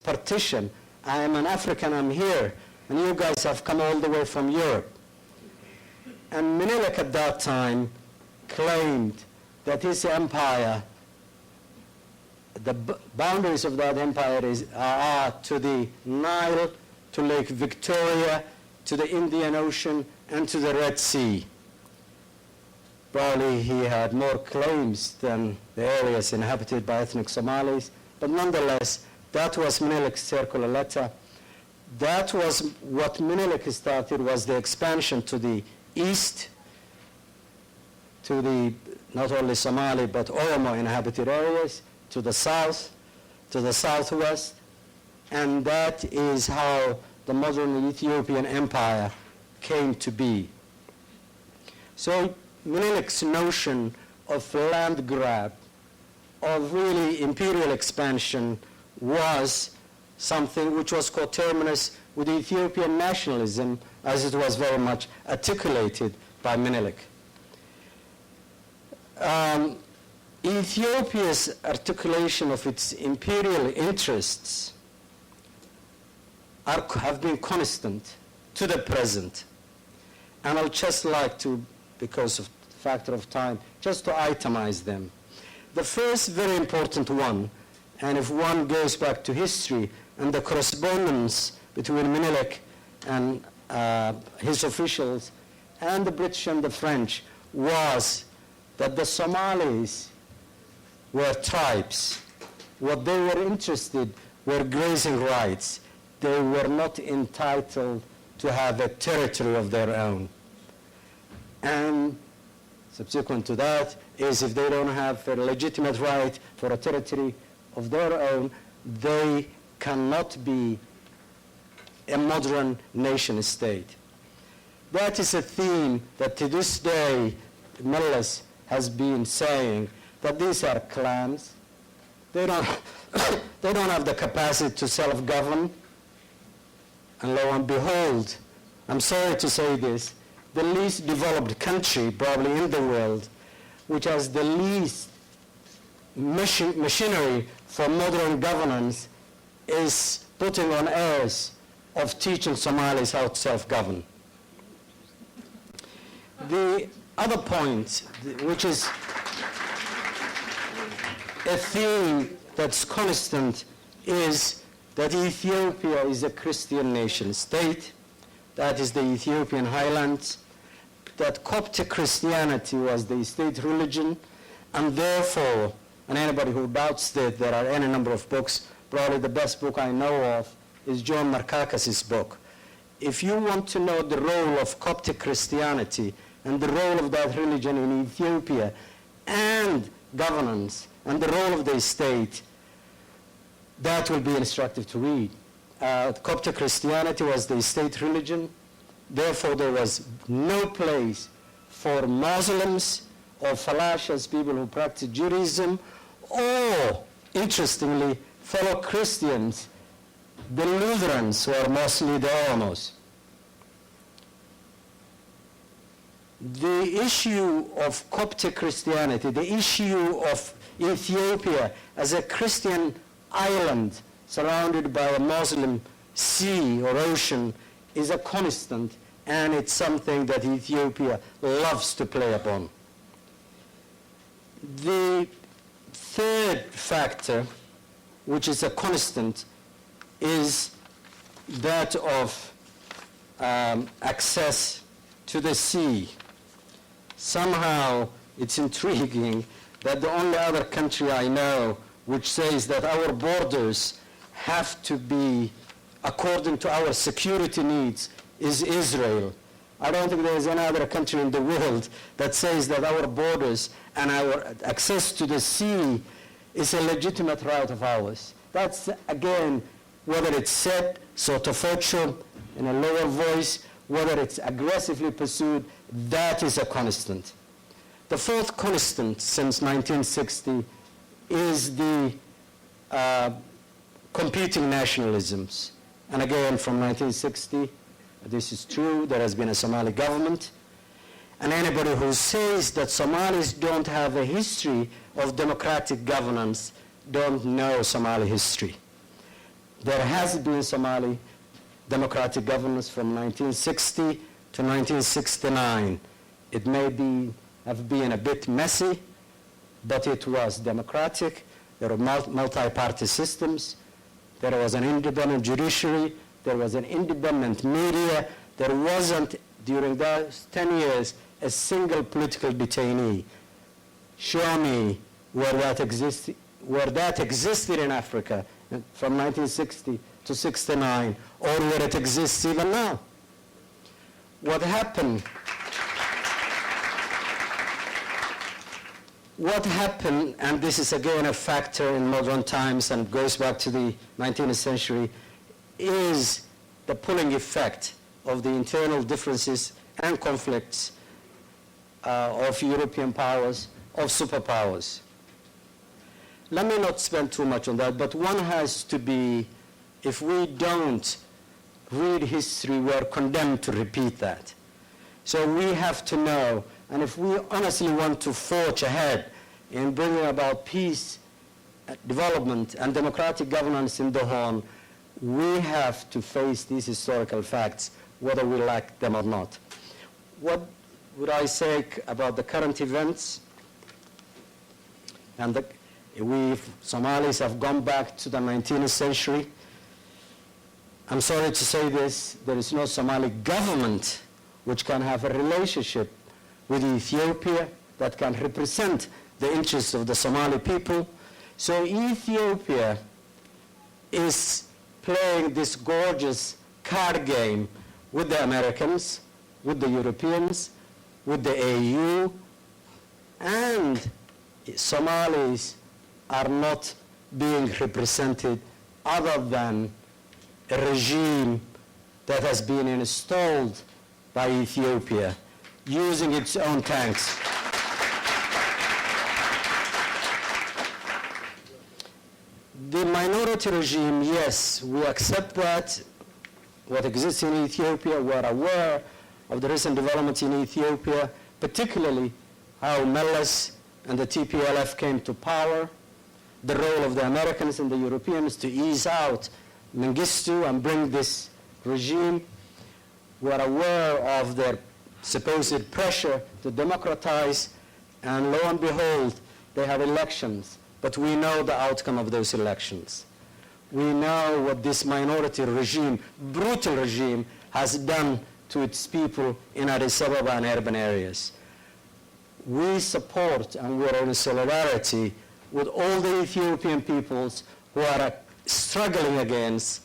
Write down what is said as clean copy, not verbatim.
partition. I am an African, I'm here, and you guys have come all the way from Europe. And Menelik at that time claimed that his empire, the boundaries of that empire are to the Nile, to Lake Victoria, to the Indian Ocean, and to the Red Sea. Probably he had more claims than the areas inhabited by ethnic Somalis, but nonetheless, that was Menelik's circular letter. That was what Menelik started, was the expansion to the east, to the not only Somali but Oromo inhabited areas, to the south, to the southwest, and that is how the modern Ethiopian empire came to be. So Menelik's notion of land grab, of really imperial expansion, was something which was coterminous with Ethiopian nationalism, as it was very much articulated by Menelik. Ethiopia's articulation of its imperial interests have been constant to the present. And I'll just like to, because of the factor of time, just to itemize them. The first very important one, and if one goes back to history and the correspondence between Menelik and his officials and the British and the French, was that the Somalis were tribes. What they were interested were grazing rights. They were not entitled to have a territory of their own. And subsequent to that is, if they don't have a legitimate right for a territory of their own, they cannot be a modern nation state. That is a theme that to this day Meles has been saying, that these are clans. They don't have the capacity to self-govern. And lo and behold, I'm sorry to say this, the least developed country probably in the world, which has the least machinery for modern governance, is putting on airs of teaching Somalis how to self-govern. The other point, which is a theme that's constant, is that Ethiopia is a Christian nation state. That is the Ethiopian highlands. That Coptic Christianity was the state religion, and therefore, and anybody who doubts that, there are any number of books. Probably the best book I know of is John Markakis's book. If you want to know the role of Coptic Christianity and the role of that religion in Ethiopia and governance and the role of the state, that will be instructive to read. Coptic Christianity was the state religion. Therefore, there was no place for Muslims or Falashas, people who practice Judaism, or, interestingly, fellow Christians, the Lutherans, who are mostly the Oromos. The issue of Coptic Christianity, the issue of Ethiopia as a Christian island surrounded by a Muslim sea or ocean, is a constant, and it's something that Ethiopia loves to play upon. The third factor, which is a constant, is that of access to the sea. Somehow it's intriguing that the only other country I know which says that our borders have to be according to our security needs is Israel. I don't think there is any other country in the world that says that our borders and our access to the sea is a legitimate right of ours. That's, again, whether it's said sotto voce in a lower voice, whether it's aggressively pursued, that is a constant. The fourth constant since 1960 is the competing nationalisms. And again, from 1960, this is true, there has been a Somali government. And anybody who says that Somalis don't have a history of democratic governance don't know Somali history. There has been Somali democratic governance from 1960 to 1969. It may have been a bit messy, but it was democratic. There were multi-party systems. There was an independent judiciary. There was an independent media. There wasn't, during those 10 years, a single political detainee. Show me where that existed in Africa from 1960 to 69, or where it exists even now. What happened, and this is again a factor in modern times and goes back to the 19th century, is the pulling effect of the internal differences and conflicts of European powers, of superpowers. Let me not spend too much on that, but one has to be, if we don't read history, we're condemned to repeat that. So we have to know, and if we honestly want to forge ahead in bringing about peace, development, and democratic governance in the Horn, we have to face these historical facts, whether we like them or not. What would I say about the current events? And we Somalis have gone back to the 19th century. I'm sorry to say this, there is no Somali government which can have a relationship with Ethiopia that can represent the interests of the Somali people. So Ethiopia is playing this gorgeous card game with the Americans, with the Europeans, with the AU, and Somalis are not being represented other than a regime that has been installed by Ethiopia using its own tanks. The minority regime, yes, we accept that. What exists in Ethiopia, we're aware of the recent developments in Ethiopia, particularly how Meles and the TPLF came to power, the role of the Americans and the Europeans to ease out Mengistu and bring this regime. We're aware of their supposed pressure to democratize, and lo and behold, they have elections. But we know the outcome of those elections. We know what this minority regime, brutal regime, has done to its people in Addis Ababa and urban areas. We support and we're in solidarity with all the Ethiopian peoples who are struggling against